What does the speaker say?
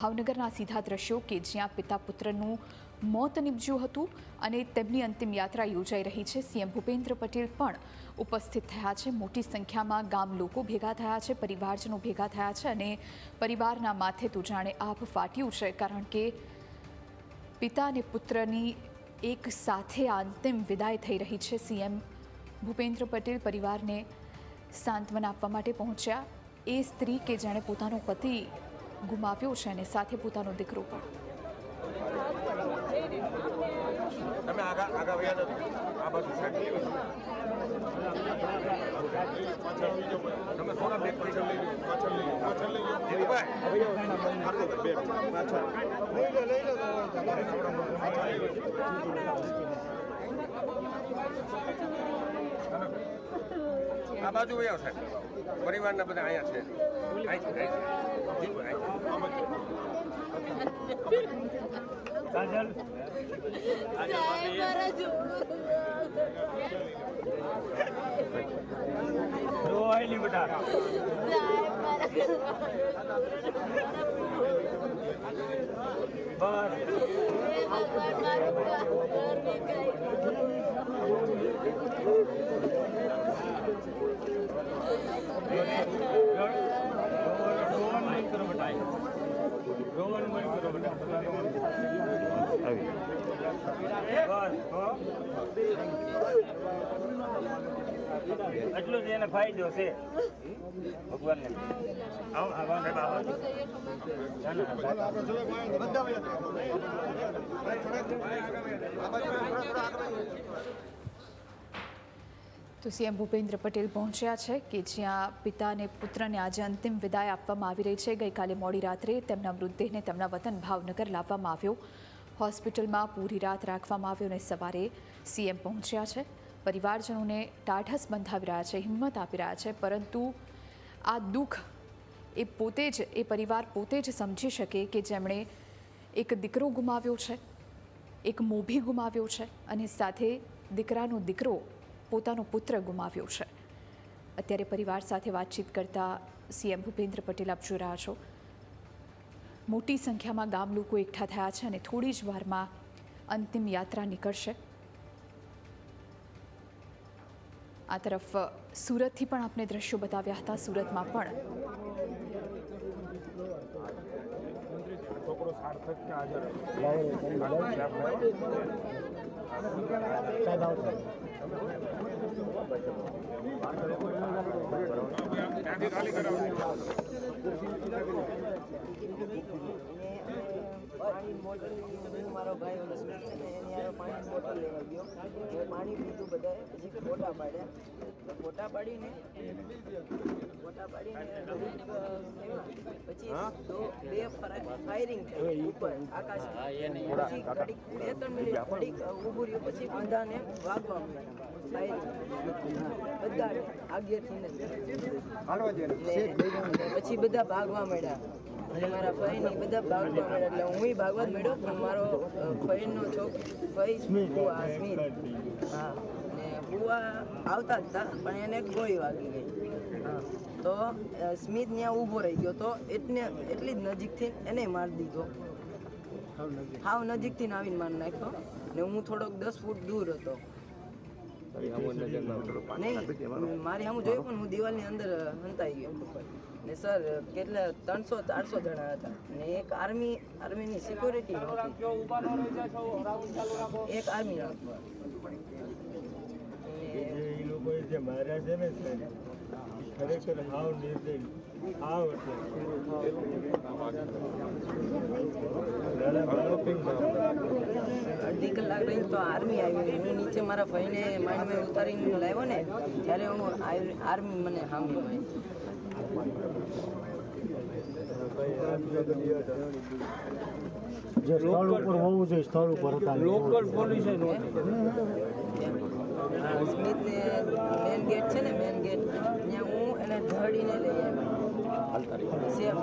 ભાવનગરના સીધા દ્રશ્યો કે જ્યાં પિતા પુત્રનું મોત નિપજ્યું હતું અને તેમની અંતિમ યાત્રા યોજાઈ રહી છે। સીએમ ભૂપેન્દ્ર પટેલ પણ ઉપસ્થિત થયા છે। મોટી સંખ્યામાં ગામ લોકો ભેગા થયા છે, પરિવારજનો ભેગા થયા છે અને પરિવારના માથે તો જાણે આભ ફાટ્યું છે, કારણ કે પિતા અને પુત્રની એક સાથે અંતિમ વિદાય થઈ રહી છે। સીએમ ભૂપેન્દ્ર પટેલ પરિવારને સાંત્વના આપવા માટે પહોંચ્યા। એ સ્ત્રી કે જેણે પોતાનો પતિ ગુમાવ્યો છે અને સાથે પોતાનો દીકરો પણ। આ બાજુ વયા સાહેબ, પરિવારના બધા અહીંયા છે। એટલું જ એને ફાયદો છે ભગવાનને। તો સીએમ ભૂપેન્દ્ર પટેલ પહોંચ્યા છે કે જ્યાં પિતા અને પુત્રને આજે અંતિમ વિદાય આપવામાં આવી રહી છે। ગઈકાલે મોડી રાત્રે તેમના મૃતદેહને તેમના વતન ભાવનગર લાવવામાં આવ્યો, હોસ્પિટલમાં પૂરી રાત રાખવામાં આવ્યો અને સવારે સીએમ પહોંચ્યા છે। પરિવારજનોને ટાઢસ બંધાવી રહ્યા છે, હિંમત આપી રહ્યા છે, પરંતુ આ દુઃખ એ પરિવાર પોતે જ સમજી શકે કે જેમણે એક દીકરો ગુમાવ્યો છે, એક મોભી ગુમાવ્યો છે અને સાથે દીકરાનો દીકરો પોતાનો પુત્ર ગુમાવ્યો છે। અત્યારે પરિવાર સાથે વાતચીત કરતા સીએમ ભૂપેન્દ્ર પટેલ આપ જોઈ રહ્યા છો, મોટી સંખ્યામાં ગામ લોકો એકઠા થયા છે અને થોડી જ વારમાં અંતિમ યાત્રા નીકળશે। આ તરફ સુરતથી પણ આપણે દ્રશ્યો બતાવ્યા હતા। સુરતમાં મારો ભાઈ ઓલો સ્મિત છે ને એની આ પાણીની બોટલ લેવા ગયો, એ પાણી પીધું બધાએ, પછી ફોટા પાડ્યા, ફોટા પાડીને પછી બે ફાયરિંગ થઈ ઉપર આકાશમાં, પછી ઘડીક 2-3 મિનિટ ઘડીક ઊભું રહ્યું, પછી બધાને વાગવા મળ્યા બધા આગળથી, પછી બધા ભાગવા મળ્યા અને મારા ભાઈને બધા ભાગવા મળ્યા, એટલે હું ભાગવા જ મળ્યો, પણ મારો ભાઈનો ભાઈ સ્મિત, હા, અને બુઆ આવતા જ હતા પણ એને ગોળી વાગી ગઈ। તો સ્મિત ત્યાં ઊભો રહી ગયો, તો એટલી જ નજીકથી એને મારી દીધો, હાવ નજીકથી આવીને મારી નાખ્યો ને હું થોડોક 10 ફૂટ દૂર હતો। નહીં, મારી સામું જોયું પણ હું દિવાલની અંદર હંતાઈ ગયો ને સર કેટલા 300-400 જણા હતા ને એક આર્મીની સિક્યોરિટી એક આર્મી ખરેખર હાવ નિર્દય હાવ અડધી કલાક રહી તો આર્મી આવી। હું નીચે મારા ભાઈને માઇન્ડમાં ઉતારીને લાવ્યો ને, ત્યારે હું આર્મી મને સામે જે સ્થળ ઉપર હોવું જોઈએ સ્થળ ઉપર હતા, લોકલ પોલીસ સ્મિતને મેન ગેટ છે ને, મેન ગેટ ત્યાં હું એને ધડીને લઈ આવ્યો સેફ।